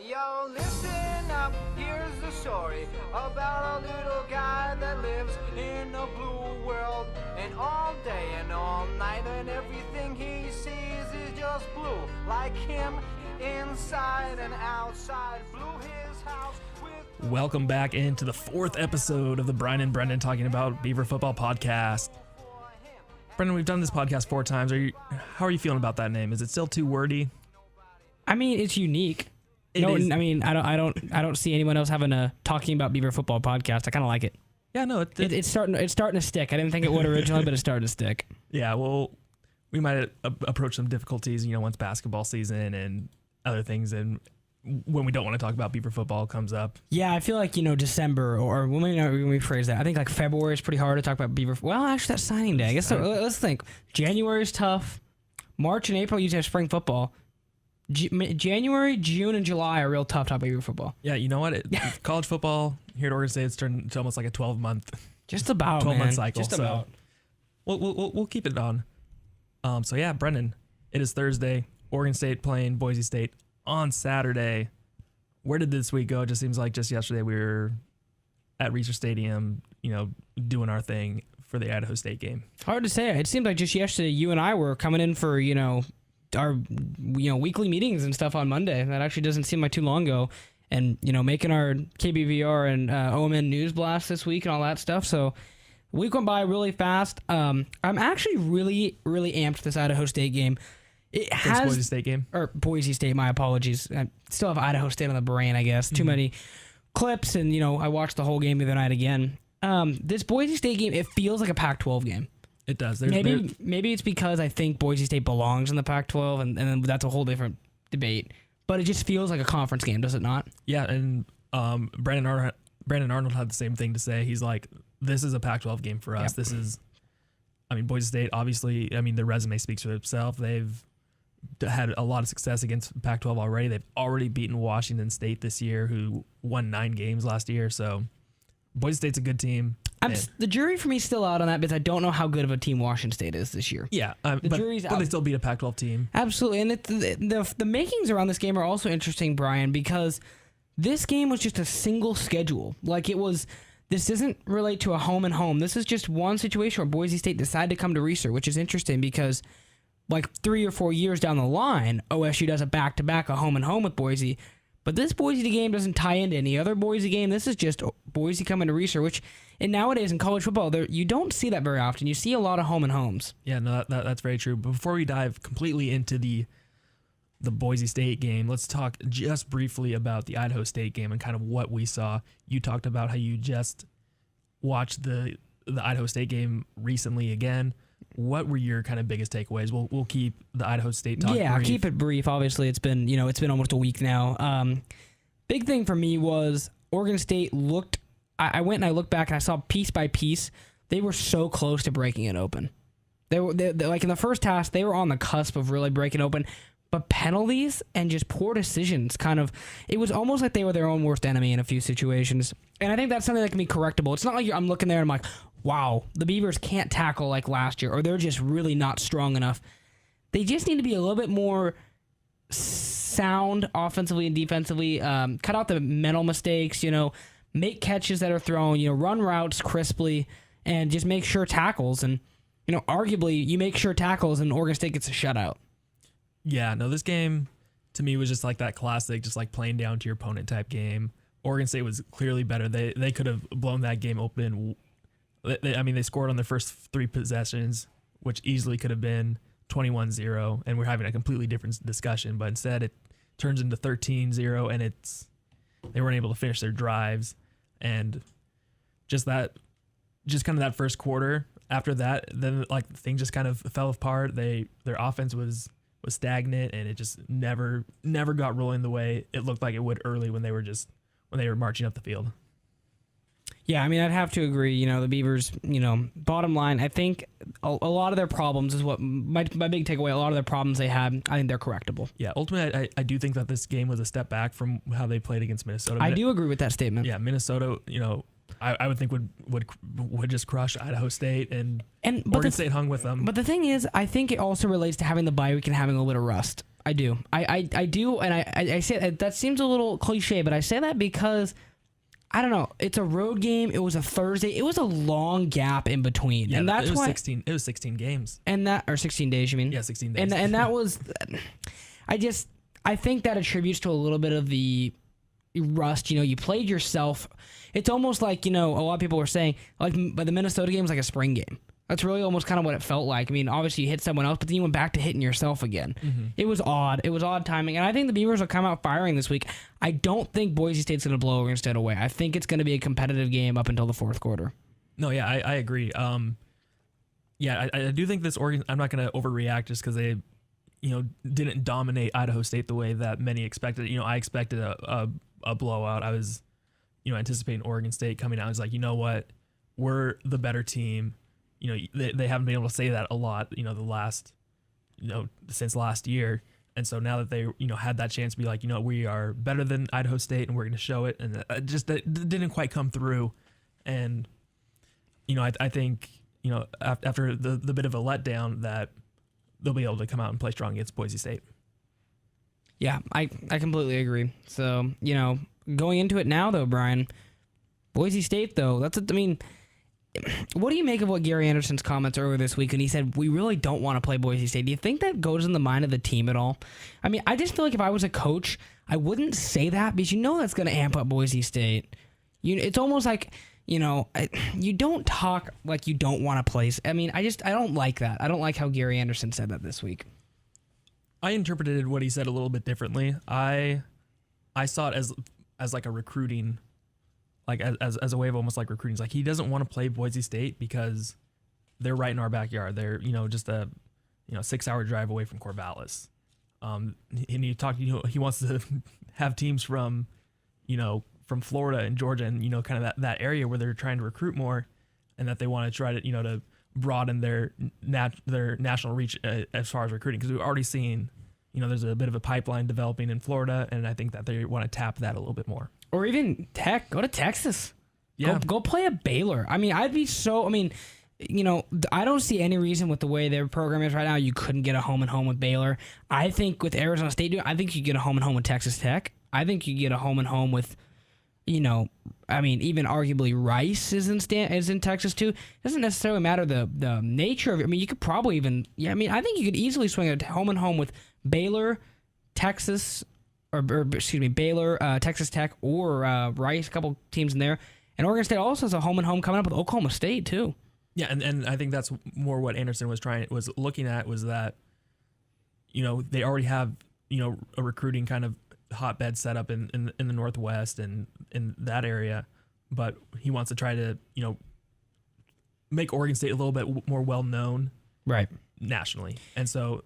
Yo, listen up, here's the story about a little guy that lives in a blue world. And all day and all night and everything he sees is just blue. Like him, inside and outside, blew his house with... Welcome back into the fourth episode of the Brenden Talking About Beaver Football podcast. Brenden, we've done this podcast 4 times. How are you feeling about that name? Is it still too wordy? I mean, it's unique. I don't see anyone else having a Talking About Beaver Football podcast. I kind of like it. Yeah, no, it's starting to stick. I didn't think it would originally, but it's starting to stick. Yeah, well, we might approach some difficulties, once basketball season and other things, and when we don't want to talk about Beaver football comes up. Yeah, I feel like, December, or when we phrase that, I think like February is pretty hard to talk about Beaver. Well, actually, that's signing day. I guess let's think. January is tough. March and April, you have spring football. January, June, and July are real tough to talk about Beaver football. Yeah, you know what? College football here at Oregon State, it's turned to almost like a 12-month. Just about, 12-month cycle. Just about. We'll keep it on. So yeah, Brenden, it is Thursday. Oregon State playing Boise State on Saturday. Where did this week go? It just seems like just yesterday we were at Research Stadium, doing our thing for the Idaho State game. Hard to say. It seemed like just yesterday you and I were coming in for, our weekly meetings and stuff on Monday. That actually doesn't seem like too long ago. And, making our KBVR and OMN news blast this week and all that stuff. So week went by really fast. I'm actually really, really amped for this Idaho State game. It has Boise State game? Or Boise State, my apologies. I still have Idaho State on the brain, I guess. Too many clips, and, I watched the whole game the other night again. This Boise State game, it feels like a Pac-12 game. It does. Maybe it's because I think Boise State belongs in the Pac-12, and then that's a whole different debate. But it just feels like a conference game, does it not? Yeah, and Brandon Arnold had the same thing to say. He's like, this is a Pac-12 game for us. Yep. This is, Boise State, obviously, their resume speaks for itself. They've had a lot of success against Pac-12 already. They've already beaten Washington State this year, who won 9 games last year. So Boise State's a good team. The jury for me is still out on that because I don't know how good of a team Washington State is this year. Yeah, but they still beat a Pac-12 team. Absolutely, and the makings around this game are also interesting, Brian, because this game was just a single schedule. This doesn't relate to a home and home. This is just one situation where Boise State decided to come to Research, which is interesting because 3 or 4 years down the line, OSU does a back-to-back, a home and home with Boise. But this Boise game doesn't tie into any other Boise game. This is just Boise coming to Research, and nowadays in college football, you don't see that very often. You see a lot of home and homes. Yeah, no, that's very true. But before we dive completely into the Boise State game, let's talk just briefly about the Idaho State game and kind of what we saw. You talked about how you just watched the Idaho State game recently again. What were your kind of biggest takeaways? We'll keep the Idaho State talk brief. I'll keep it brief. Obviously, it's been almost a week now. Big thing for me was Oregon State looked. I went and I looked back and I saw piece by piece they were so close to breaking it open. They like in the first half they were on the cusp of really breaking open, but penalties and just poor decisions it was almost like they were their own worst enemy in a few situations. And I think that's something that can be correctable. It's not like I'm looking there and I'm like, wow, the Beavers can't tackle like last year, or they're just really not strong enough. They just need to be a little bit more sound offensively and defensively, cut out the mental mistakes, make catches that are thrown, run routes crisply, and just make sure tackles. And, arguably, you make sure tackles and Oregon State gets a shutout. Yeah, no, this game, to me, was just like that classic, just like playing down to your opponent type game. Oregon State was clearly better. They could have blown that game open. They scored on their first 3 possessions, which easily could have been 21-0, and we're having a completely different discussion. But instead, it turns into 13-0, and they weren't able to finish their drives. And just kind of that first quarter. After that, then things just kind of fell apart. Their offense was stagnant, and it just never got rolling the way it looked like it would early when they were marching up the field. Yeah, I'd have to agree. The Beavers, bottom line, I think a lot of their problems is what my big takeaway. A lot of their problems they had, I think they're correctable. Yeah, ultimately, I do think that this game was a step back from how they played against Minnesota. I do agree with that statement. Yeah, Minnesota, I would think would just crush Idaho State, and Oregon State hung with them. But the thing is, I think it also relates to having the bye week and having a little bit of rust. I do. I do, and I say that seems a little cliche, but I say that because I don't know. It's a road game. It was a Thursday. It was a long gap in between, Yeah, and that's it was why 16. It was 16 games. And that or 16 days, you mean? Yeah, 16 days. And that was, I think that attributes to a little bit of the rust. You know, you played yourself. It's almost like, you know, a lot of people were saying like, but the Minnesota game was like a spring game. That's really almost kind of what it felt like. I mean, obviously you hit someone else, but then you went back to hitting yourself again. Mm-hmm. It was odd. It was odd timing. And I think the Beavers will come out firing this week. I don't think Boise State's going to blow Oregon State away. I think it's going to be a competitive game up until the fourth quarter. No, yeah, I agree. Yeah, I do think this Oregon, I'm not going to overreact just because they, you know, didn't dominate Idaho State the way that many expected. You know, I expected a blowout. I was, you know, anticipating Oregon State coming out. I was like, you know what? We're the better team. You know, they haven't been able to say that a lot, you know, since last year. And so now that they, you know, had that chance to be like, you know, we are better than Idaho State and we're going to show it. And it didn't quite come through. And, you know, I think, you know, after the bit of a letdown that they'll be able to come out and play strong against Boise State. Yeah, I completely agree. So, you know, going into it now, though, Brian, Boise State, though, what do you make of what Gary Anderson's comments earlier this week when he said, we really don't want to play Boise State? Do you think that goes in the mind of the team at all? I mean, I just feel like if I was a coach, I wouldn't say that because you know that's going to amp up Boise State. It's almost like, you know, you don't talk like you don't want to play. I mean, I don't like that. I don't like how Gary Anderson said that this week. I interpreted what he said a little bit differently. I saw it as like a recruiting, like as a way of almost like recruiting. It's like he doesn't want to play Boise State because they're right in our backyard. They're, you know, just a 6-hour drive away from Corvallis. And he talked, you know, he wants to have teams from, you know, from Florida and Georgia and, you know, kind of that area where they're trying to recruit more, and that they want to try to, you know, to broaden their national reach as far as recruiting, because we've already seen, you know, there's a bit of a pipeline developing in Florida, and I think that they want to tap that a little bit more. Or even go to Texas. Yeah. Go play a Baylor. I mean, you know, I don't see any reason with the way their program is right now you couldn't get a home and home with Baylor. I think with Arizona State, I think you get a home and home with Texas Tech. I think you get a home and home with, you know, I mean, even arguably Rice is in Texas too. It doesn't necessarily matter the nature of it. I mean, you could probably even, I think you could easily swing a home and home with Baylor, Texas, Baylor, Texas Tech, or Rice, a couple teams in there. And Oregon State also has a home and home coming up with Oklahoma State too. Yeah, and I think that's more what Anderson was looking at was that, you know, they already have, you know, a recruiting kind of hotbed set up in the Northwest and in that area, but he wants to try to, you know, make Oregon State a little bit more well known, right, nationally. And so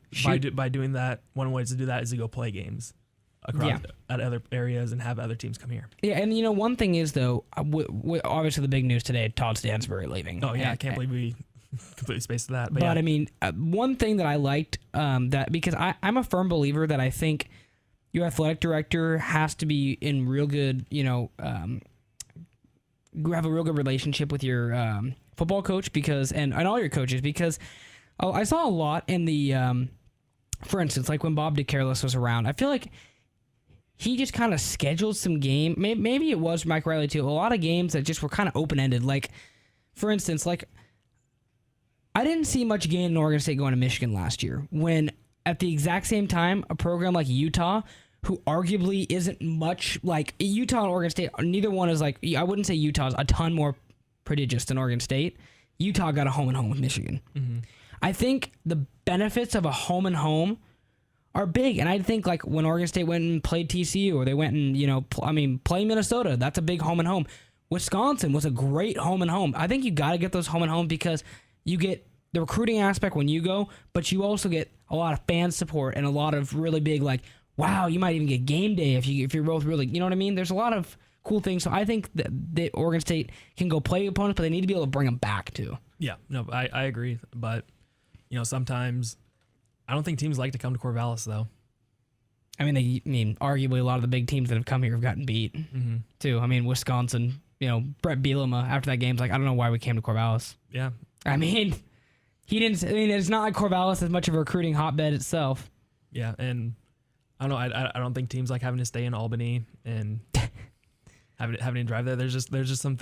by doing that, one way to do that is to go play games across at other areas and have other teams come here. Yeah, and you know, one thing is though, obviously the big news today, Todd Stansbury leaving. Oh yeah, I can't believe we completely spaced that. But yeah. I mean, one thing that I liked that because I'm a firm believer that I think your athletic director has to be in real good, you know, have a real good relationship with your football coach and all your coaches, because I saw a lot in the, for instance, like when Bob DeCarellis was around, I feel like he just kind of scheduled some game. Maybe it was Mike Riley too. A lot of games that just were kind of open-ended. Like, for instance, like I didn't see much gain in Oregon State going to Michigan last year when at the exact same time, a program like Utah, who arguably isn't much like Utah and Oregon State, neither one is like, I wouldn't say Utah's a ton more prodigious than Oregon State. Utah got a home and home with Michigan. Mm-hmm. I think the benefits of a home and home are big. And I think like when Oregon State went and played TCU, or they went and, you know, play Minnesota, that's a big home and home. Wisconsin was a great home and home. I think you got to get those home and home because you get the recruiting aspect when you go, but you also get a lot of fan support and a lot of really big, like, wow, you might even get game day if you're both really, you know what I mean? There's a lot of cool things. So I think that Oregon State can go play opponents, but they need to be able to bring them back too. Yeah, no, I agree. But, you know, sometimes I don't think teams like to come to Corvallis though. I mean, arguably a lot of the big teams that have come here have gotten beat too. I mean, Wisconsin, you know, Brett Bielema after that game's like, I don't know why we came to Corvallis. Yeah. I mean, it's not like Corvallis is much of a recruiting hotbed itself. Yeah, and I don't know. I don't think teams like having to stay in Albany and having to drive there. There's just some,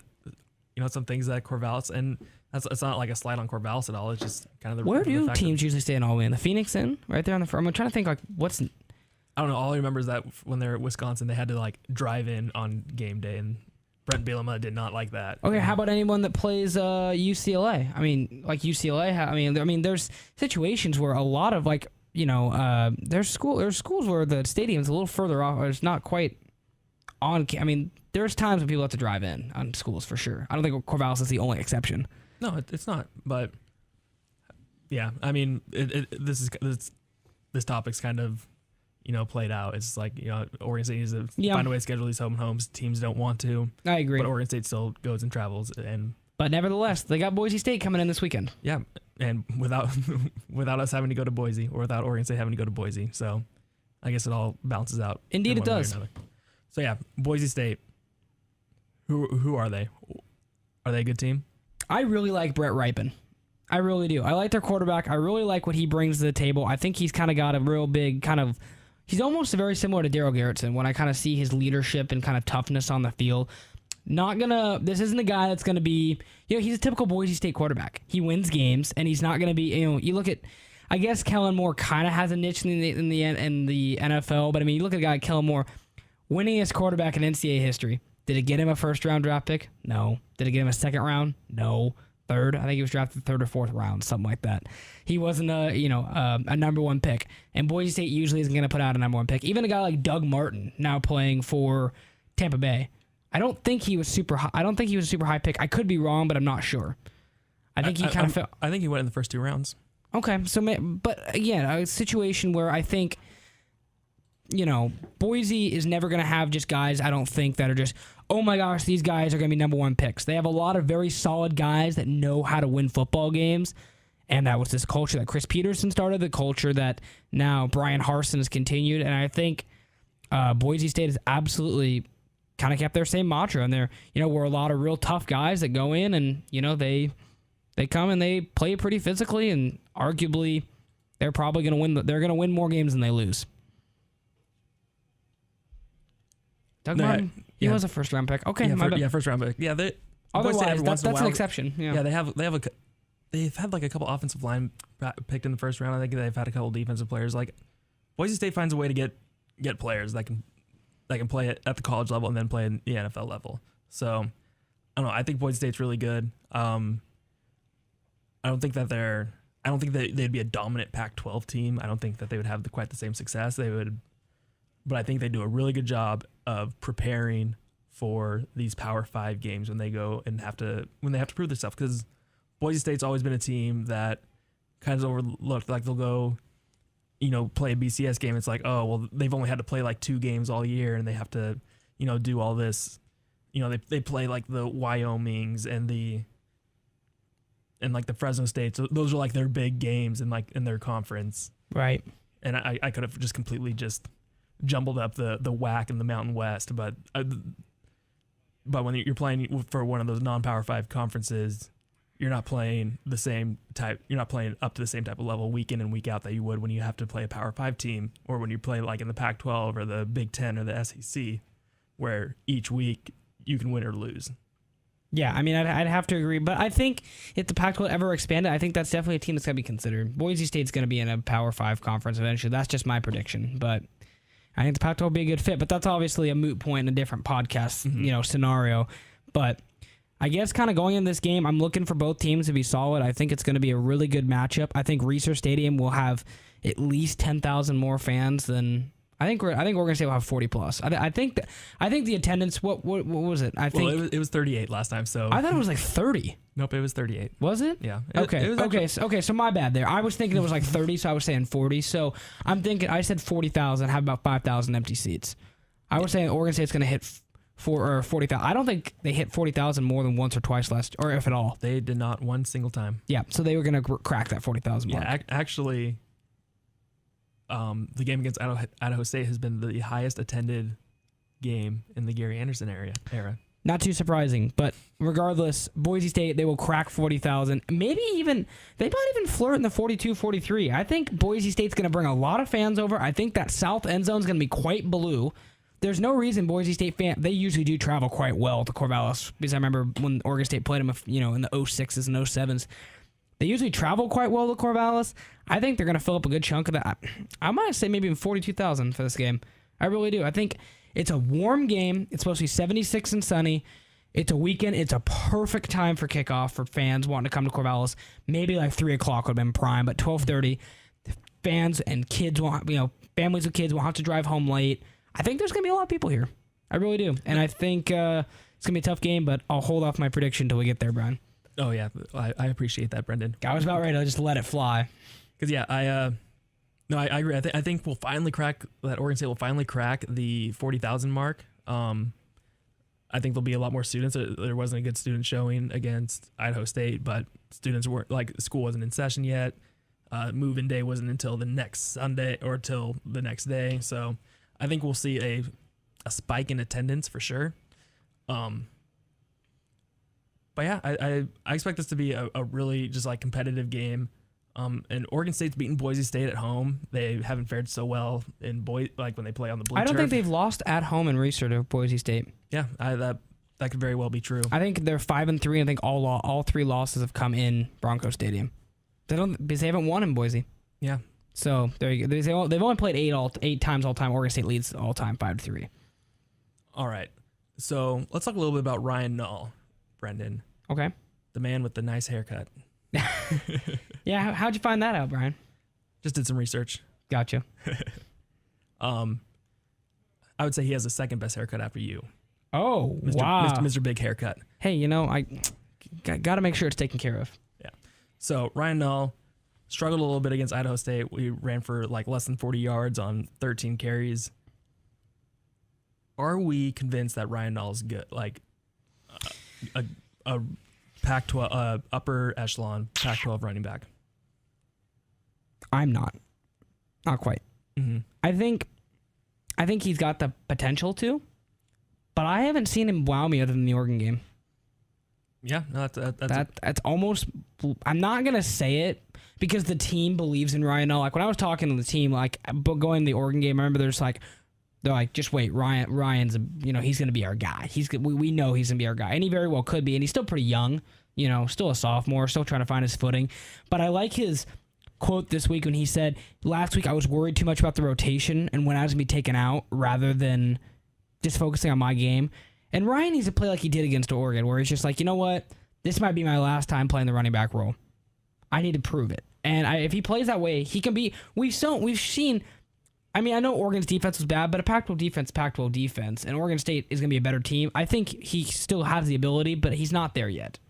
some things that Corvallis, and it's not like a slide on Corvallis at all. It's just kind of the. Where do fact teams usually stay in Albany? The Phoenix Inn, right there on the front. I'm trying to think like what's. I don't know. All I remember is that when they're at Wisconsin, they had to like drive in on game day, and Brent Bielema did not like that. Okay, how about anyone that plays UCLA? I mean, like UCLA. I mean, there's situations where a lot of like there's schools where the stadium's a little further off, or it's not quite on. I mean, there's times when people have to drive in on schools for sure. I don't think Corvallis is the only exception. No, it's not. But yeah, I mean, this topic's kind of played out. It's like Oregon State needs to find a way to schedule these home and homes. Teams don't want to. I agree. But Oregon State still goes and travels, but nevertheless, they got Boise State coming in this weekend. Yeah, and without us having to go to Boise, or without Oregon State having to go to Boise, so I guess it all balances out. Indeed, it does. So yeah, Boise State. Who are they? Are they a good team? I really like Brett Ripon. I really do. I like their quarterback. I really like what he brings to the table. I think he's kind of got a real big kind of. He's almost very similar to Darryl Garrettson when I kind of see his leadership and kind of toughness on the field. This isn't a guy that's going to be, he's a typical Boise State quarterback. He wins games, and he's not going to be, you look at, I guess Kellen Moore kind of has a niche in the NFL, but I mean, you look at a guy like Kellen Moore, winningest quarterback in NCAA history. Did it get him a first-round draft pick? No. Did it get him a second round? No. Third? I think he was drafted third or fourth round, something like that. He wasn't a number one pick, and Boise State usually isn't going to put out a number one pick. Even a guy like Doug Martin, now playing for Tampa Bay, I don't think he was super high. I don't think he was a super high pick. I could be wrong, but I'm not sure. I think he kind of fell. I think he went in the first 2 rounds. Okay, but again, a situation where I think, Boise is never going to have just guys, I don't think, that are just, oh my gosh, these guys are going to be number one picks. They have a lot of very solid guys that know how to win football games, and that was this culture that Chris Peterson started, the culture that now Brian Harsin has continued, and I think Boise State has absolutely kind of kept their same mantra, and they're, we're a lot of real tough guys that go in and, they come and they play pretty physically, and arguably they're probably going to win. They're going to win more games than they lose. Doug Martin, he was a first round pick. Okay, first round pick. Yeah, otherwise that's an exception. Yeah, they've had like a couple offensive line picked in the first round. I think they've had a couple defensive players. Like Boise State finds a way to get players that can play at the college level and then play in the NFL level. So I don't know. I think Boise State's really good. I don't think they'd be a dominant Pac-12 team. I don't think that they would have quite the same success. But I think they do a really good job of preparing for these Power 5 games when they go and have to prove themselves. Because Boise State's always been a team that kind of overlooked. Like they'll go, play a BCS game. It's like, oh well, they've only had to play like 2 games all year, and they have to, do all this. They play like the Wyomings and like the Fresno States. So those are like their big games in their conference. Right. And I could have just completely jumbled up the WAC and the Mountain West, but when you're playing for one of those non-Power 5 conferences, you're not playing the same type. You're not playing up to the same type of level week in and week out that you would when you have to play a Power 5 team, or when you play like in the Pac-12 or the Big Ten or the SEC, where each week you can win or lose. Yeah, I mean, I'd have to agree, but I think if the Pac-12 ever expanded, I think that's definitely a team that's going to be considered. Boise State's going to be in a Power 5 conference eventually. That's just my prediction, but I think the Pac-12 will be a good fit, but that's obviously a moot point in a different podcast, scenario. But I guess kind of going in this game, I'm looking for both teams to be solid. I think it's going to be a really good matchup. I think Reser Stadium will have at least 10,000 more fans than I think Oregon State will have 40 plus. I think the attendance. What was it? I think it was 38 last time. So I thought it was like 30. Nope, it was 38. Was it? Yeah. Okay. So my bad there. I was thinking it was like 30, so I was saying 40. So I'm thinking I said 40,000. Have about 5,000 empty seats. I was saying Oregon State's going to hit 40,000. I don't think they hit 40,000 more than once or twice last, or if at all. They did not one single time. Yeah. So they were going to crack that 40,000 mark. Yeah. Actually. The game against Idaho State has been the highest attended game in the Gary Anderson era. Not too surprising, but regardless, Boise State, they will crack 40,000. Maybe even, they might even flirt in the 42, 43. I think Boise State's going to bring a lot of fans over. I think that south end zone is going to be quite blue. There's no reason Boise State they usually do travel quite well to Corvallis, because I remember when Oregon State played them, in the 06s and 07s. They usually travel quite well to Corvallis. I think they're going to fill up a good chunk of that. I might say maybe even 42,000 for this game. I really do. I think it's a warm game. It's supposed to be 76 and sunny. It's a weekend. It's a perfect time for kickoff for fans wanting to come to Corvallis. Maybe like 3 o'clock would have been prime, but 12:30, fans and kids families with kids won't have to drive home late. I think there's going to be a lot of people here. I really do. And I think it's going to be a tough game, but I'll hold off my prediction until we get there, Brian. Oh, yeah. I appreciate that, Brenden. I was about ready to just let it fly. Because, yeah, I agree. I think we'll finally crack that. Oregon State will finally crack the 40,000 mark. I think there'll be a lot more students. There wasn't a good student showing against Idaho State, but students weren't, school wasn't in session yet. Move-in day wasn't until the next Sunday or till the next day. So I think we'll see a spike in attendance for sure. But yeah, I expect this to be a really just competitive game. And Oregon State's beaten Boise State at home. They haven't fared so well in when they play on the blue I don't turf. think they've lost at home in Reser to Boise State. Yeah, that could very well be true. I think they're 5-3. I think all 3 losses have come in Bronco Stadium. Because they haven't won in Boise. Yeah. So there you go. They've only played 8 times all time. Oregon State leads all time 5-3. All right. So let's talk a little bit about Ryan Null, Brenden. Okay. The man with the nice haircut. Yeah, how'd you find that out, Brian? Just did some research. Gotcha. I would say he has the second best haircut after you. Oh, Mr. wow. Mr. Big Haircut. Hey, I got to make sure it's taken care of. Yeah. So Ryan Null struggled a little bit against Idaho State. We ran for less than 40 yards on 13 carries. Are we convinced that Ryan Null is good? A Pac-12 upper echelon Pac-12 running back? I'm not quite. Mm-hmm. I think he's got the potential to, but I haven't seen him wow me other than the Oregon game. Yeah, no, that's almost. I'm not gonna say it because the team believes in Ryan Null. When I was talking to the team, going to the Oregon game, I remember they're like, just wait, Ryan's he's gonna be our guy. We know he's gonna be our guy, and he very well could be, and he's still pretty young. Still a sophomore, still trying to find his footing. But I like his quote this week when he said, last week I was worried too much about the rotation and when I was going to be taken out rather than just focusing on my game. And Ryan needs to play like he did against Oregon, where he's just like, you know what? This might be my last time playing the running back role. I need to prove it. And if he plays that way, he can be. We've seen. I know Oregon's defense was bad, but a Pac-12 defense, and Oregon State is going to be a better team. I think he still has the ability, but he's not there yet.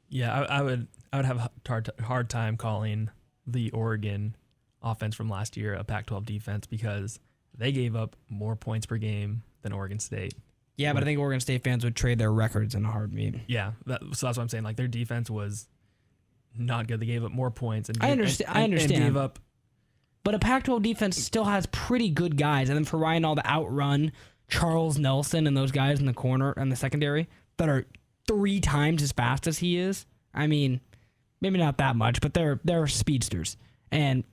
Yeah, I would have a hard time calling the Oregon offense from last year a Pac-12 defense because they gave up more points per game than Oregon State. Yeah, but I think Oregon State fans would trade their records in a heartbeat. Yeah, so that's what I'm saying. Their defense was not good. They gave up more points. I understand. And gave up. But a Pac-12 defense still has pretty good guys. And then for Ryan Null to outrun Charles Nelson and those guys in the corner and the secondary that are 3 times as fast as he is, maybe not that much, but they're speedsters. And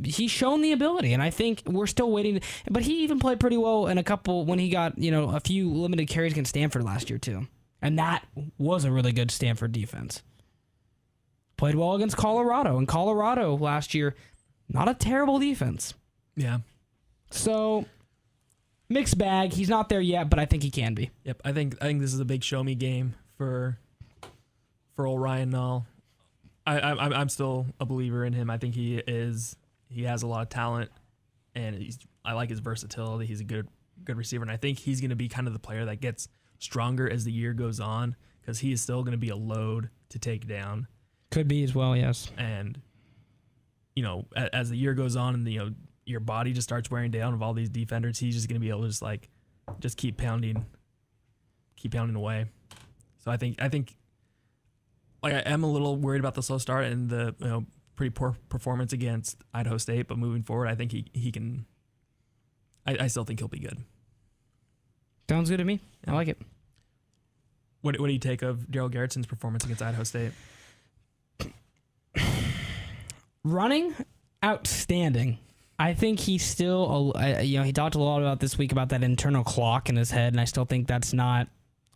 he's shown the ability, and I think we're still waiting. But he even played pretty well in a couple when he got a few limited carries against Stanford last year too, and that was a really good Stanford defense. Played well against Colorado, and Colorado last year, not a terrible defense. Yeah. So mixed bag. He's not there yet, but I think he can be. Yep. I think this is a big show me game for old Ryan Null. I'm still a believer in him. I think he has a lot of talent, and I like his versatility. He's a good receiver, and I think he's going to be kind of the player that gets stronger as the year goes on because he is still going to be a load to take down. Could be as well, yes. And as the year goes on, and your body just starts wearing down of all these defenders, he's just going to be able to just keep pounding away. So I think. I am a little worried about the slow start and the pretty poor performance against Idaho State, but moving forward, I think he can. I still think he'll be good. Sounds good to me. I like it. What do you take of Daryl Garrettson's performance against Idaho State? Running, outstanding. I think he's still, he talked a lot about this week about that internal clock in his head, and I still think that's not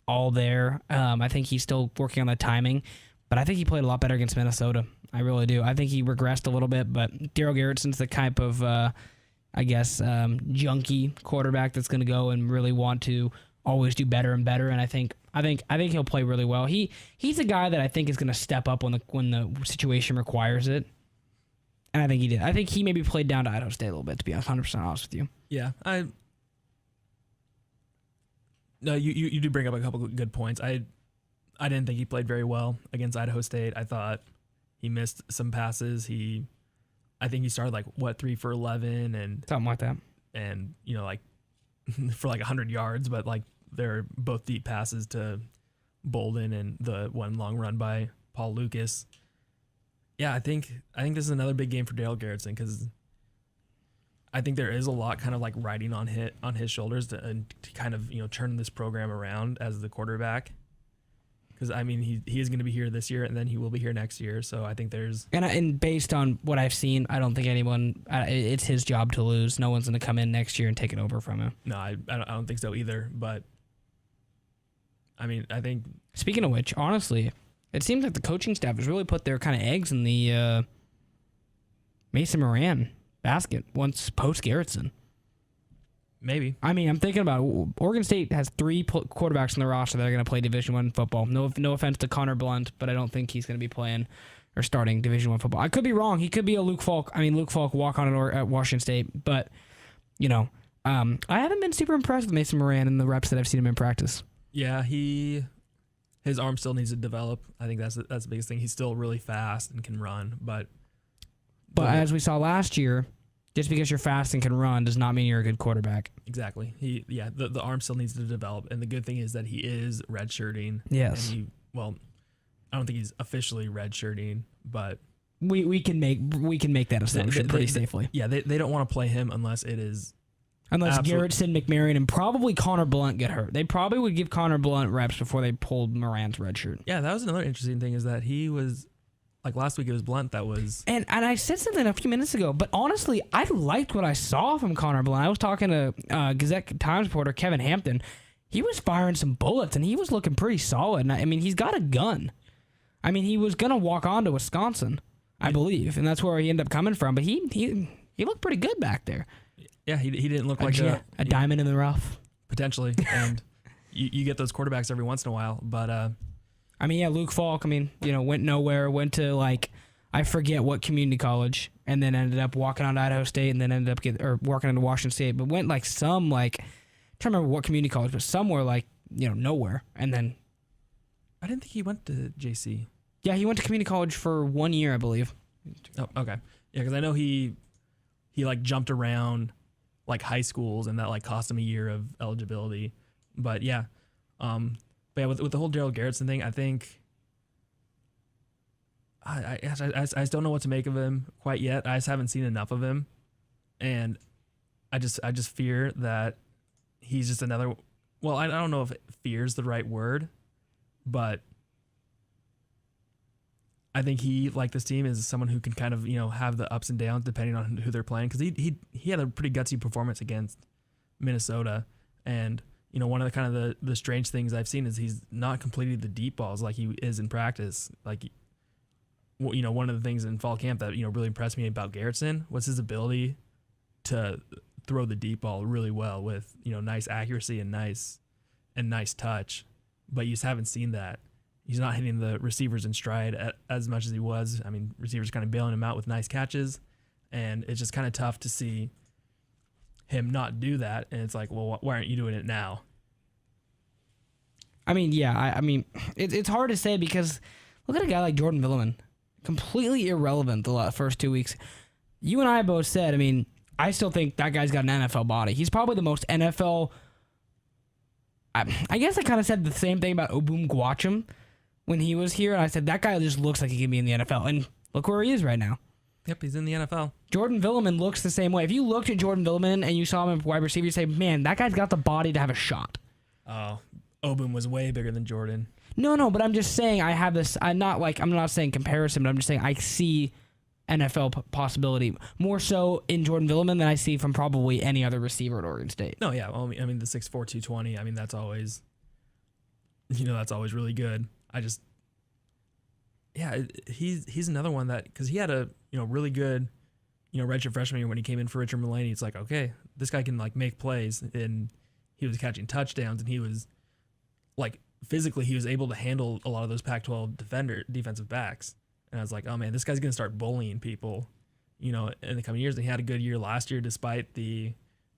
all there. I think he's still working on the timing, but I think he played a lot better against Minnesota. I really do. I think he regressed a little bit, but Daryl Garrettson's the type of, junkie quarterback that's going to go and really want to always do better and better. And I think he'll play really well. He's a guy that I think is going to step up when the situation requires it. And I think he did. I think he maybe played down to Idaho State a little bit, to be 100% honest with you. Yeah, you do bring up a couple of good points. I didn't think he played very well against Idaho State. I thought he missed some passes. I think he started 3 for 11 and something like that. And for 100 yards, but they're both deep passes to Bolden and the one long run by Paul Lucas. Yeah, I think this is another big game for Daryl Garretson because I think there is a lot kind of riding on his shoulders to kind of turn this program around as the quarterback. Because he is going to be here this year and then he will be here next year. So I think there's and based on what I've seen, I don't think anyone. It's his job to lose. No one's going to come in next year and take it over from him. No, I don't think so either. But I think. Speaking of which, honestly, it seems like the coaching staff has really put their kind of eggs in the Mason Moran basket once post Garretson. Maybe. I'm thinking about Oregon State has 3 quarterbacks on the roster that are going to play Division I football. No offense to Connor Blunt, but I don't think he's going to be playing or starting Division I football. I could be wrong. He could be a Luke Falk. Luke Falk walk on at Washington State, but I haven't been super impressed with Mason Moran and the reps that I've seen him in practice. Yeah, his arm still needs to develop. I think that's the biggest thing. He's still really fast and can run, but as we saw last year, just because you're fast and can run does not mean you're a good quarterback. Exactly. The arm still needs to develop, and the good thing is that he is redshirting. Yes. And I don't think he's officially redshirting, but we can make that assumption pretty safely. They don't want to play him unless it is. Unless Garretson, McMarion, and probably Connor Blunt get hurt. They probably would give Connor Blunt reps before they pulled Moran's red shirt. Yeah, that was another interesting thing is that he was, last week it was Blunt that was... And I said something a few minutes ago, but honestly, I liked what I saw from Connor Blunt. I was talking to Gazette Times reporter Kevin Hampton. He was firing some bullets, and he was looking pretty solid. And he's got a gun. He was going to walk on to Wisconsin, I believe, and that's where he ended up coming from. But he looked pretty good back there. Yeah, he didn't look like a diamond in the rough. Potentially, and you get those quarterbacks every once in a while, but... Luke Falk, went nowhere, went to, I forget what community college, and then ended up walking on to Idaho State, and then ended up walking into Washington State, but went, I'm trying to remember what community college, but somewhere, nowhere, and then... I didn't think he went to JC. Yeah, he went to community college for 1 year, I believe. Oh, okay. Yeah, because I know he jumped around... high schools, and that cost him a year of eligibility. But yeah, with the whole Daryl Garretson thing, I think I just don't know what to make of him quite yet. I just haven't seen enough of him, and I just fear that he's just another. Well, I don't know if fear is the right word, but I think he, like this team, is someone who can kind of, have the ups and downs depending on who they're playing. Because he had a pretty gutsy performance against Minnesota. And, one of the kind of the strange things I've seen is he's not completing the deep balls like he is in practice. One of the things in fall camp that, really impressed me about Garretson was his ability to throw the deep ball really well with, nice accuracy and nice touch. But you just haven't seen that. He's not hitting the receivers in stride as much as he was. Receivers kind of bailing him out with nice catches, and it's just kind of tough to see him not do that. And it's well, why aren't you doing it now? It's hard to say because look at a guy like Jordan Villeman, completely irrelevant the first 2 weeks. You and I both said, I still think that guy's got an NFL body. He's probably the most NFL. I guess I kind of said the same thing about Obum Gwacham when he was here, and I said, that guy just looks like he could be in the NFL. And look where he is right now. Yep, he's in the NFL. Jordan Villeman looks the same way. If you looked at Jordan Villeman and you saw him at wide receiver, you'd say, man, that guy's got the body to have a shot. Oh, Obum was way bigger than Jordan. No, but I'm just saying I have this. I'm not saying comparison, but I'm just saying I see NFL possibility more so in Jordan Villeman than I see from probably any other receiver at Oregon State. No, yeah. Well, I mean, the 6'4", 220. I mean, that's always, that's always really good. He's another one that, because he had a really good redshirt freshman year when he came in for Richard Mulaney. It's like, okay, this guy can like make plays, and he was catching touchdowns, and he was like physically he was able to handle a lot of those Pac-12 defensive backs. And I was like, oh man, this guy's gonna start bullying people, in the coming years. And he had a good year last year despite the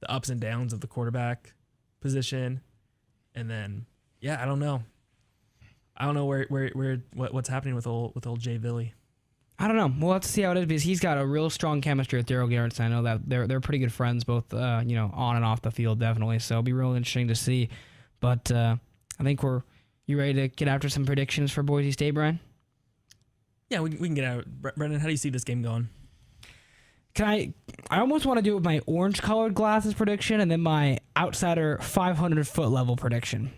ups and downs of the quarterback position. And then I don't know what's happening with old Jay Villy. I don't know. We'll have to see how it is because he's got a real strong chemistry with Daryl Garrett. I know that they're pretty good friends, both on and off the field, definitely. So it'll be real interesting to see. But I think you ready to get after some predictions for Boise State, Brian? Yeah, we can get out. Brenden, how do you see this game going? I almost want to do it with my orange-colored glasses prediction and then my outsider 500-foot level prediction.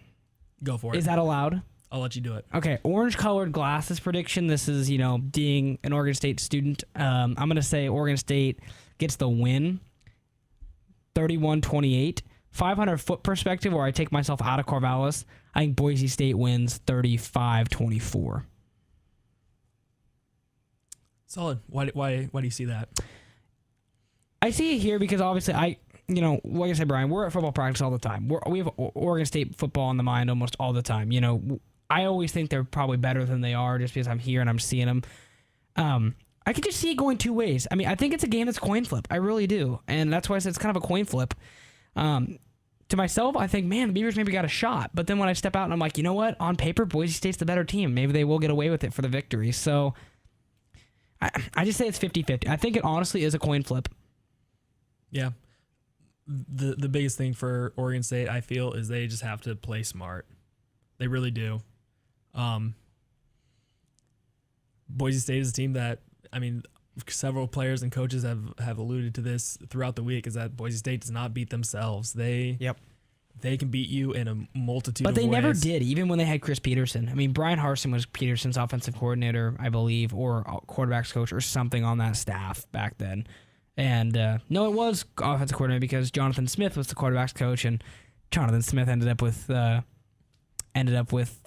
Go for it. Is that allowed? I'll let you do it. Okay, orange-colored glasses prediction. This is, being an Oregon State student. I'm going to say Oregon State gets the win, 31-28. 500-foot perspective, where I take myself out of Corvallis, I think Boise State wins 35-24. Solid. Why do you see that? I see it here because obviously like I said, Brian, we're at football practice all the time. We have Oregon State football on the mind almost all the time. I always think they're probably better than they are just because I'm here and I'm seeing them. I could just see it going two ways. I mean, I think it's a game that's coin flip. I really do. And that's why I said it's kind of a coin flip. To myself, I think, man, the Beavers maybe got a shot. But then when I step out and I'm like, you know what? On paper, Boise State's the better team. Maybe they will get away with it for the victory. So I just say it's 50-50. I think it honestly is a coin flip. Yeah. The biggest thing for Oregon State, I feel, is they just have to play smart. They really do. Boise State is a team that, I mean, several players and coaches have alluded to this throughout the week, is that Boise State does not beat themselves. They can beat you in a multitude of ways. But they never did, even when they had Chris Peterson. I mean, Brian Harsin was Peterson's offensive coordinator, I believe, or quarterback's coach or something on that staff back then. And no, it was offensive coordinator because Jonathan Smith was the quarterback's coach, and Jonathan Smith ended up with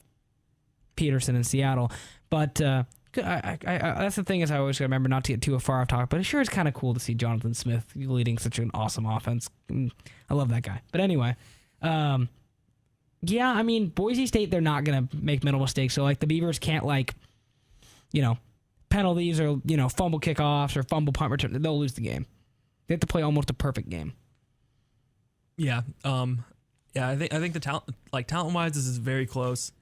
Peterson in Seattle. But that's the thing is I always got to remember not to get too far off topic, but it sure is kind of cool to see Jonathan Smith leading such an awesome offense. I love that guy. But anyway, I mean, Boise State, they're not going to make mental mistakes. So, like, the Beavers can't, penalties or, fumble kickoffs or fumble punt return. They'll lose the game. They have to play almost a perfect game. Yeah. I think the talent-wise, this is very close.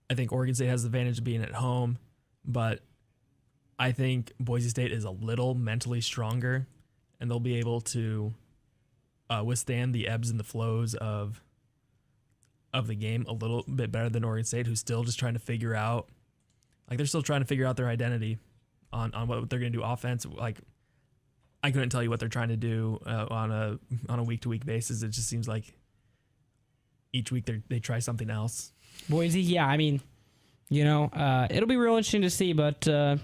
I think Oregon State has the advantage of being at home, but I think Boise State is a little mentally stronger, and they'll be able to withstand the ebbs and the flows of the game a little bit better than Oregon State, who's still just trying to figure out, they're still trying to figure out their identity on what they're going to do offense. I couldn't tell you what they're trying to do on a week-to-week basis. It just seems like each week they try something else. Boise, I mean, it'll be real interesting to see, but I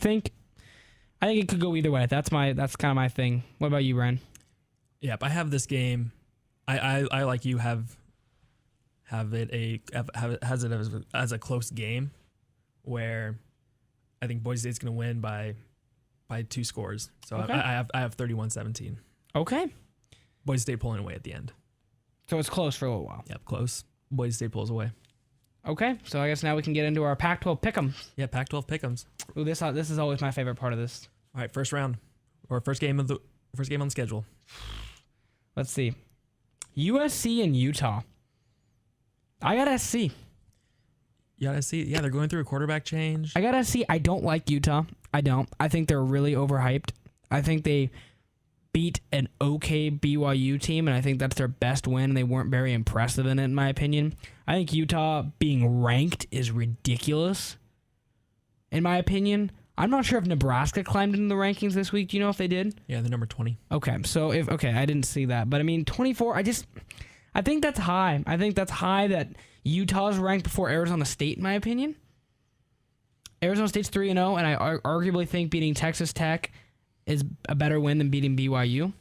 think it could go either way. That's kind of my thing. What about you, Brian? Yep, I have this game. I like you have it as a close game, where I think Boise State's going to win by 2 scores. So okay. I have 31-17. Okay. Boise State pulling away at the end. So it's close for a little while. Yep, close. Boise State pulls away. Okay, so I guess now we can get into our Pac-12 pick'em. Yeah, Pac-12 pick'ems. Ooh, this is always my favorite part of this. All right, first round, or first game on the schedule. Let's see, USC and Utah. I got SC. You got SC. Yeah, they're going through a quarterback change. I got SC. I don't like Utah. I don't. I think they're really overhyped. I think they beat an okay BYU team, and I think that's their best win, and they weren't very impressive in it, in my opinion. I think Utah being ranked is ridiculous, in my opinion. I'm not sure if Nebraska climbed into the rankings this week. Do you know if they did? Yeah, they're number 20. Okay, so I didn't see that. But, I mean, 24, I think that's high. I think that's high that Utah's ranked before Arizona State, in my opinion. Arizona State's 3-0, and I arguably think beating Texas Tech is a better win than beating BYU.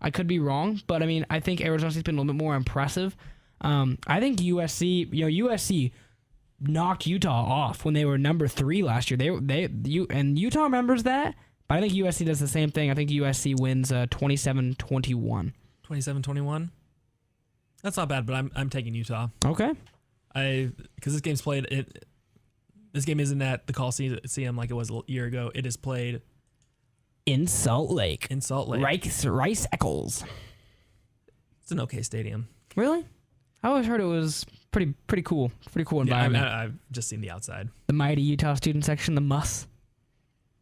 I could be wrong, but I mean, I think Arizona State's been a little bit more impressive. I think USC knocked Utah off when they were number 3 last year. And Utah remembers that, but I think USC does the same thing. I think USC wins 27-21. 27-21. That's not bad, but I'm taking Utah. Okay. Because this game's played. This game isn't at the Coliseum like it was a year ago. It is played in Salt Lake. Rice Eccles. It's an okay stadium. Really? I always heard it was pretty cool. Pretty cool environment. Yeah, I've just seen the outside. The mighty Utah student section, the muss.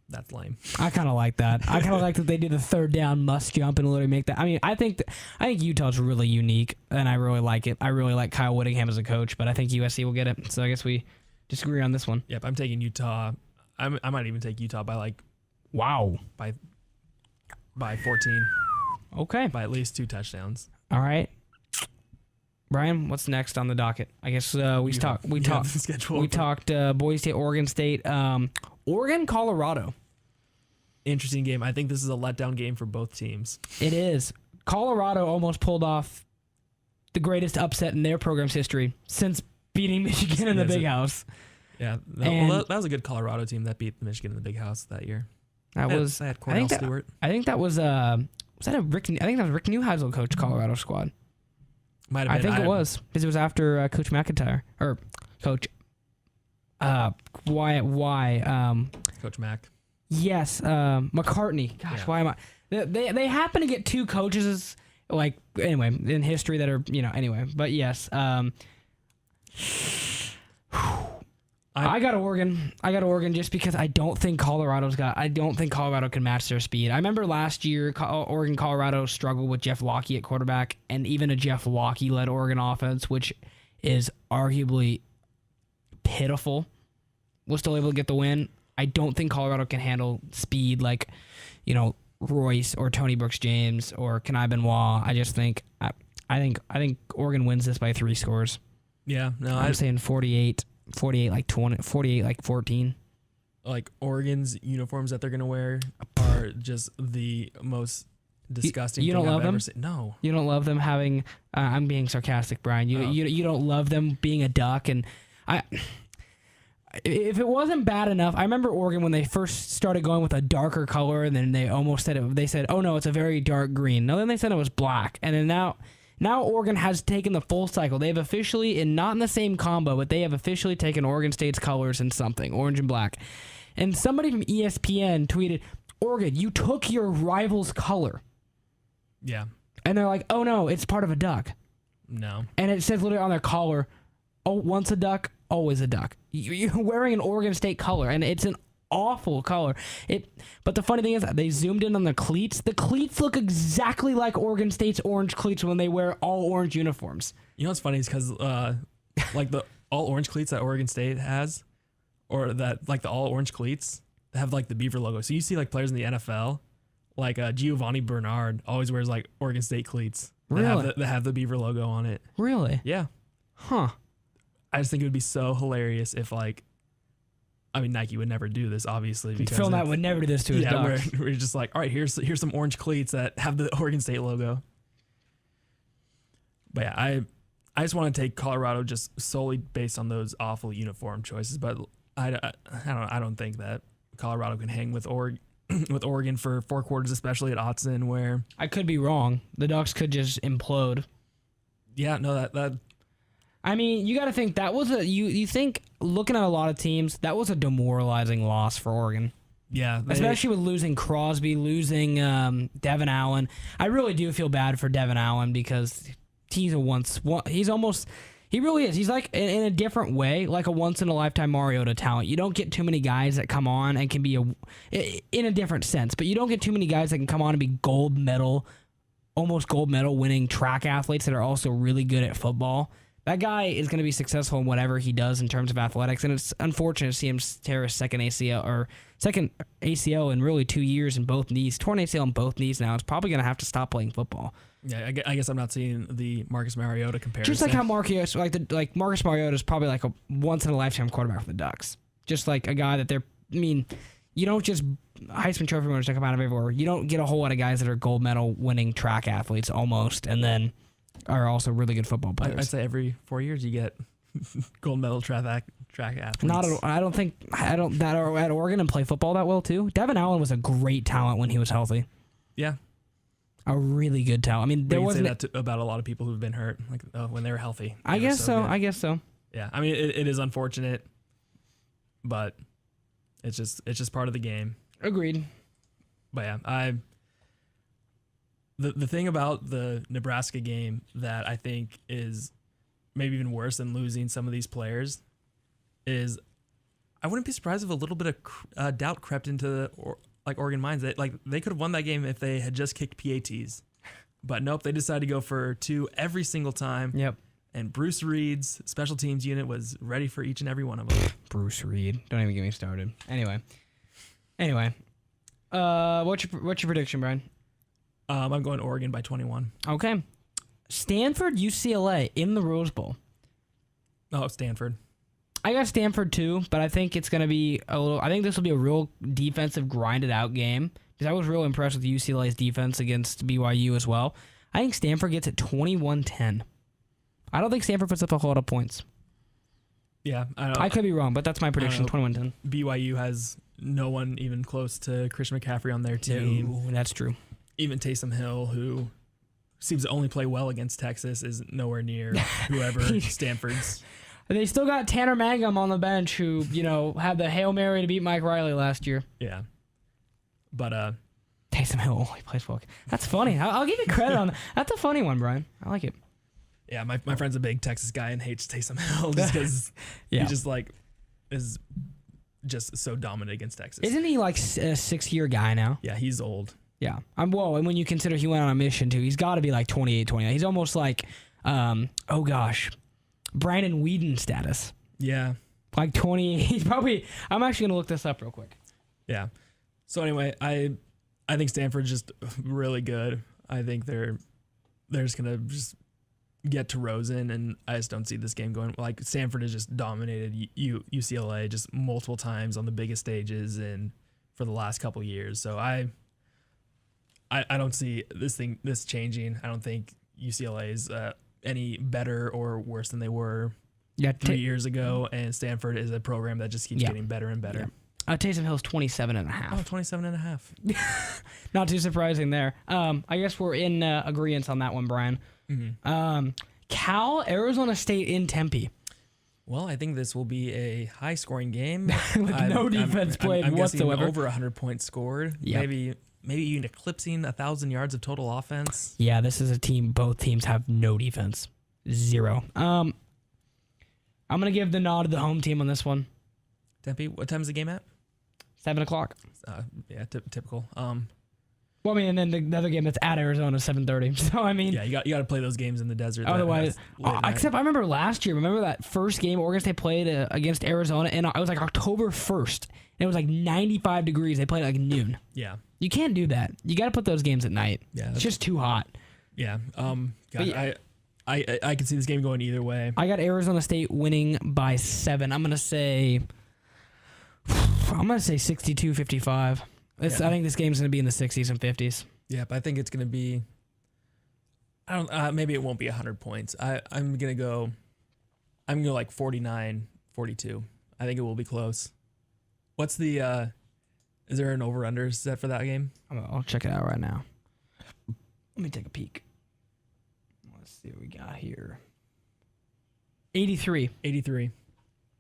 That's lame. I kind of like that. I kind of like that they do the third down must jump and literally make that. I mean, I think Utah's really unique, and I really like it. I really like Kyle Whittingham as a coach, but I think USC will get it. So I guess we disagree on this one. Yep, I'm taking Utah. I might even take Utah by by 14. Okay. By at least 2 touchdowns. All right. Brian, what's next on the docket? I guess we talked Boise State, Oregon State, Oregon, Colorado. Interesting game. I think this is a letdown game for both teams. It is. Colorado almost pulled off the greatest upset in their program's history since beating Michigan in the Big House. Yeah, that was a good Colorado team that beat Michigan in the Big House that year. They had Cordell Stewart. I think that was Rick Neuheisel coach Colorado squad. Might have been. I think it was because it was after Coach McIntyre or Coach Coach Mack. Yes, McCartney. Gosh, why am I? They happen to get 2 coaches in history that are anyway. But yes, I got Oregon. Just because I don't think Colorado can match their speed. I remember last year Oregon, Colorado struggled with Jeff Locke at quarterback, and even a Jeff Locke led Oregon offense, which is arguably pitiful, was still able to get the win. I don't think Colorado can handle speed like, Royce or Tony Brooks James or Kenai Benoit. I just think I think Oregon wins this by 3 scores. Yeah, no, I'm saying 48 like 20, 48 like 14. Like Oregon's uniforms that they're gonna wear are just the most disgusting. You don't thing love I've them? ever seen. No, You don't love them having. I'm being sarcastic, Brian. You don't love them being a duck, and if it wasn't bad enough, I remember Oregon when they first started going with a darker color, and then they almost said it. They said, "Oh no, it's a very dark green." No, then they said it was black, and then now Oregon has taken the full cycle. They've officially, and not in the same combo, but they have officially taken Oregon State's colors in something, orange and black. And somebody from ESPN tweeted, "Oregon, you took your rival's color." Yeah. And they're like, "Oh no, it's part of a duck." No. And it says literally on their collar, "Oh, once a duck, always a duck." You're wearing an Oregon State color, and it's an awful color. But the funny thing is, they zoomed in on the cleats. The cleats look exactly like Oregon State's orange cleats when they wear all orange uniforms. You know what's funny is because like the all orange cleats that Oregon State has, or that like the all orange cleats, they have like the Beaver logo. So you see like players in the NFL, like Giovanni Bernard always wears like Oregon State cleats. Really? That have the Beaver logo on it. Really? Yeah. Huh. I just think it would be so hilarious if Nike would never do this, obviously. Because Phil Knight would never do this to his ducks. We're just like, all right, here's some orange cleats that have the Oregon State logo. But yeah, I just want to take Colorado just solely based on those awful uniform choices. But I don't think that Colorado can hang with Oregon for 4 quarters, especially at Autzen, where I could be wrong. The Ducks could just implode. Yeah, no, that. I mean, you got to think that was you think looking at a lot of teams, that was a demoralizing loss for Oregon. Yeah. Especially with losing Crosby, losing Devin Allen. I really do feel bad for Devin Allen because he really is. He's like in a different way, like a once in a lifetime Mariota talent. You don't get too many guys that come on and can be in a different sense, but you don't get too many guys that can come on and be almost gold medal winning track athletes that are also really good at football. That guy is going to be successful in whatever he does in terms of athletics, and it's unfortunate to see him tear his second ACL in really 2 years in both knees. Torn ACL in both knees now. It's probably going to have to stop playing football. Yeah, I guess I'm not seeing the Marcus Mariota comparison. Just like how Marcus Mariota is probably like a once in a lifetime quarterback for the Ducks. Just like a guy that you don't just Heisman Trophy winners that come out of everywhere. You don't get a whole lot of guys that are gold medal winning track athletes almost, and then are also really good football players. I'd say every 4 years you get gold medal track athletes. I don't think at Oregon and play football that well too. Devin Allen was a great talent when he was healthy. Yeah. A really good talent. I mean, there wasn't say that about a lot of people who've been hurt, like when they were healthy. I guess so. Yeah, I mean, it is unfortunate, but it's just part of the game. Agreed. But yeah, the thing about the Nebraska game that I think is maybe even worse than losing some of these players is I wouldn't be surprised if a little bit of doubt crept into Oregon minds. That they could have won that game if they had just kicked PATs, but nope, they decided to go for 2 every single time. Yep. And Bruce Reed's special teams unit was ready for each and every one of them. Bruce Reed, don't even get me started. Anyway, what's your prediction, Brian? I'm going Oregon by 21. Okay. Stanford, UCLA in the Rose Bowl. Oh, Stanford. I got Stanford too, but I think it's going to be I think this will be a real defensive grinded out game because I was real impressed with UCLA's defense against BYU as well. I think Stanford gets it 21-10. I don't think Stanford puts up a whole lot of points. Yeah. I could be wrong, but that's my prediction, 21-10. BYU has no one even close to Christian McCaffrey on their team. No, that's true. Even Taysom Hill, who seems to only play well against Texas, is nowhere near whoever Stanford's. They still got Tanner Mangum on the bench who, had the Hail Mary to beat Mike Riley last year. Yeah. But Taysom Hill only plays well. That's funny. I'll give you credit on that. That's a funny one, Brian. I like it. Yeah, my friend's a big Texas guy and hates Taysom Hill just because he just is just so dominant against Texas. Isn't he like a 6-year guy now? Yeah, he's old. Yeah. And when you consider he went on a mission too, he's got to be like 28, 29. He's almost like, Brandon Whedon status. Yeah. Like 20. He's probably, I'm actually going to look this up real quick. Yeah. So anyway, I think Stanford's just really good. I think they're just going to just get to Rosen, and I just don't see this game going. Like, Stanford has just dominated UCLA just multiple times on the biggest stages and for the last couple years. So I don't see this changing. I don't think UCLA is any better or worse than they were 3 years ago, and Stanford is a program that just keeps getting better and better. Yeah. Taysom Hill's 27.5. Oh, 27.5. Not too surprising there. I guess we're in agreement on that one, Brian. Mm-hmm. Cal, Arizona State in Tempe. Well, I think this will be a high-scoring game. With no defense played I'm whatsoever. Guessing over 100 points scored. Yep. Maybe even eclipsing 1,000 yards of total offense. Yeah, this is a team. Both teams have no defense. 0. I'm gonna give the nod to the home team on this one. Tempe. What time is the game at? 7:00. Yeah, typical. Well, I mean, and then the other game that's at Arizona, 7:30. So I mean, yeah, you got to play those games in the desert. Otherwise, except I remember last year. Remember that first game Oregon State played against Arizona, and it was like October 1st, and it was like 95 degrees. They played at like noon. Yeah, you can't do that. You got to put those games at night. Yeah, it's just too hot. Yeah. I can see this game going either way. I got Arizona State winning by 7. I'm gonna say 62-55. I think this game's going to be in the 60s and 50s. Yeah, but I think it's going to be. Maybe it won't be 100 points. I'm going to go like 49-42. I think it will be close. What's the? Is there an over/under set for that game? I'll check it out right now. Let me take a peek. Let's see what we got here. 83.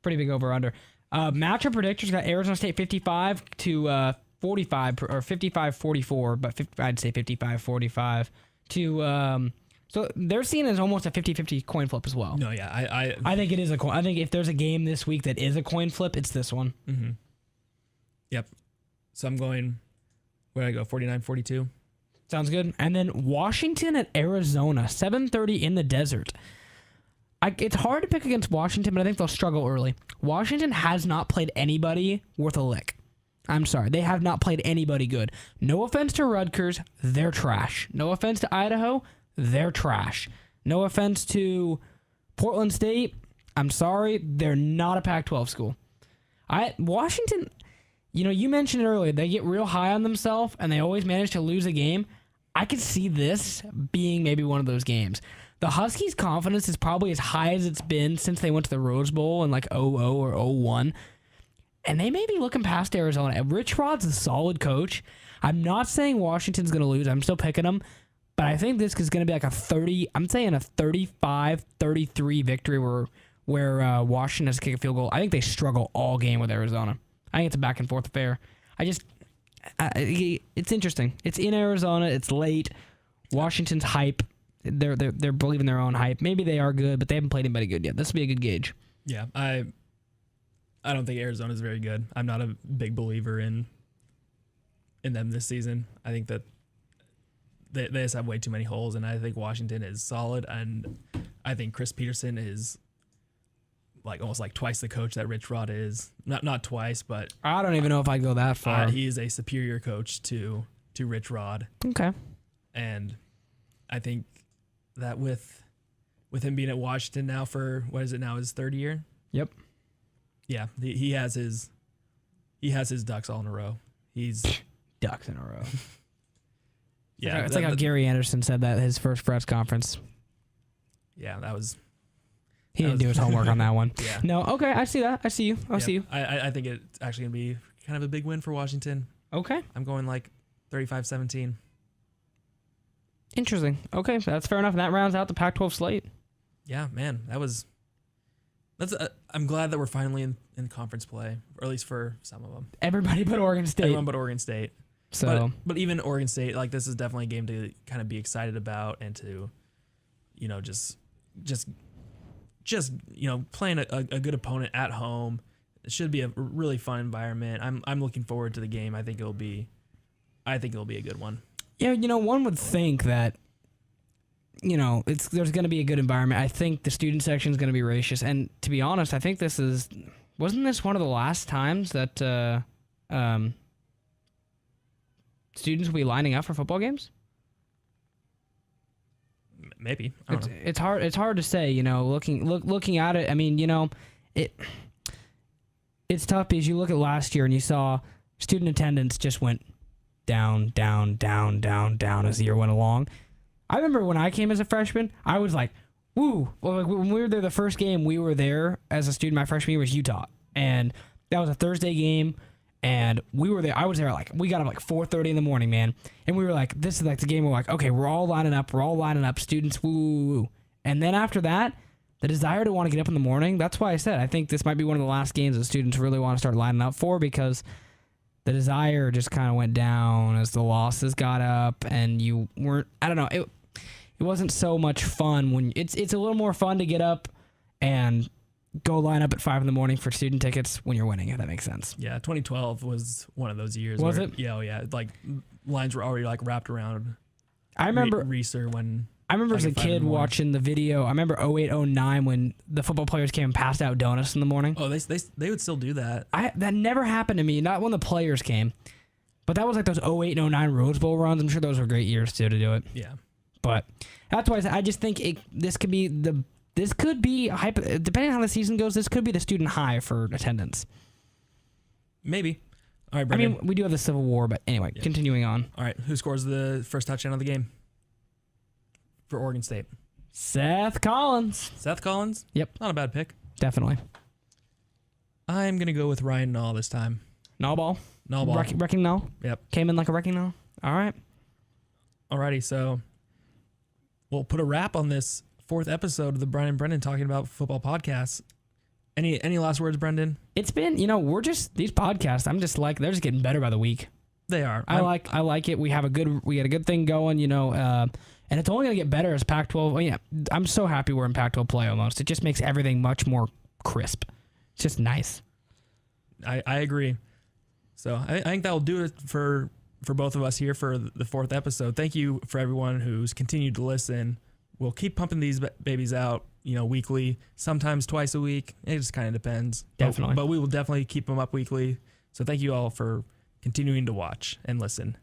Pretty big over/under. Matchup predictors got Arizona State 55 to 45 or 55-44, but I'd say 55-45 to so they're seen as almost a 50-50 coin flip as well. No, yeah, I think it is a coin. I think if there's a game this week that is a coin flip, it's this one. Mm-hmm. Yep. So I'm going. Where do I go? 49-42. Sounds good. And then Washington at Arizona, 7:30 in the desert. It's hard to pick against Washington, but I think they'll struggle early. Washington has not played anybody worth a lick. I'm sorry. They have not played anybody good. No offense to Rutgers, they're trash. No offense to Idaho, they're trash. No offense to Portland State, I'm sorry, they're not a Pac-12 school. Washington, you mentioned it earlier, they get real high on themselves, and they always manage to lose a game. I could see this being maybe one of those games. The Huskies' confidence is probably as high as it's been since they went to the Rose Bowl in like 00 or 01. And they may be looking past Arizona. Rich Rod's a solid coach. I'm not saying Washington's going to lose. I'm still picking them. But I think this is going to be like a 35-33 victory where Washington has to kick a field goal. I think they struggle all game with Arizona. I think it's a back and forth affair. It's interesting. It's in Arizona. It's late. Washington's hype. They're believing their own hype. Maybe they are good, but they haven't played anybody good yet. This will be a good gauge. Yeah, I don't think Arizona's very good. I'm not a big believer in them this season. I think that they just have way too many holes, and I think Washington is solid, and I think Chris Peterson is almost like twice the coach that Rich Rod is. Not twice, but I don't even know if I'd go that far. He is a superior coach to Rich Rod. Okay. And I think that with him being at Washington now for his third year? Yep. Yeah, he has his ducks all in a row. He's ducks in a row. Yeah, it's like how Gary Anderson said that at his first press conference. Yeah, that was. He didn't do his homework on that one. Yeah. No, okay, I see that. I see you. I see you. I think it's actually going to be kind of a big win for Washington. Okay. I'm going 35-17. Interesting. Okay, so that's fair enough. And that rounds out the Pac-12 slate. Yeah, man, I'm glad that we're finally in conference play, or at least for some of them. Everybody but Oregon State. Everyone but Oregon State. So, but even Oregon State, this is definitely a game to kind of be excited about and to, just playing a good opponent at home. It should be a really fun environment. I'm looking forward to the game. I think it'll be a good one. Yeah, one would think that there's going to be a good environment. I think the student section is going to be gracious, and to be honest, I think wasn't this one of the last times that students will be lining up for football games? Maybe. It's hard to say. Looking at it, I mean, it's tough because you look at last year and you saw student attendance just went down as the year went along. I remember when I came as a freshman, I was like, woo. Well, when we were there the first game we were there as a student, my freshman year was Utah. And that was a Thursday game. And we were there. I was there we got up 4:30 in the morning, man. And we were like, this is the game where okay, we're all lining up, students, woo. And then after that, the desire to want to get up in the morning, that's why I said I think this might be one of the last games that students really want to start lining up for, because the desire just kind of went down as the losses got up and you weren't, I don't know, it wasn't so much fun when it's a little more fun to get up and go line up at 5 in the morning for student tickets when you're winning, if that makes sense. Yeah, 2012 was one of those years. Was it? Yeah, oh yeah. Lines were already wrapped around. I remember Reeser when. I remember as a kid watching the video. I remember 08, 09 when the football players came and passed out donuts in the morning. Oh, they would still do that. That never happened to me. Not when the players came, but that was those 08 and 09 Rose Bowl runs. I'm sure those were great years too to do it. Yeah, but that's why I just think this could be depending on how the season goes, this could be the student high for attendance. Maybe. All right, Brenden. I mean, we do have the Civil War, but anyway, continuing on. All right, who scores the first touchdown of the game for Oregon State? Seth Collins. Seth Collins? Yep. Not a bad pick. Definitely. I'm going to go with Ryan Nall this time. Nall ball? Nall ball. Wrecking Nall? Yep. Came in like a wrecking Nall? All right. Alrighty, so we'll put a wrap on this 4th episode of the Brian and Brenden Talking About Football podcast. Any last words, Brenden? It's been, we're just, these podcasts, I'm just they're just getting better by the week. They are. I like it. We got a good thing going, and it's only going to get better as Pac-12. Oh, yeah, I'm so happy we're in Pac-12 play almost. It just makes everything much more crisp. It's just nice. I agree. So I think that will do it for both of us here for the 4th episode. Thank you for everyone who's continued to listen. We'll keep pumping these babies out weekly, sometimes twice a week. It just kind of depends. Definitely. But we will definitely keep them up weekly. So thank you all for continuing to watch and listen.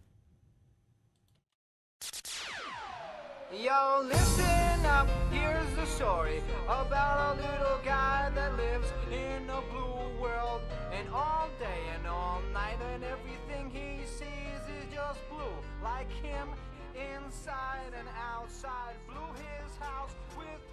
Yo, listen up, here's the story about a little guy that lives in a blue world. And all day and all night, and everything he sees is just blue. Like him, inside and outside, blew his house with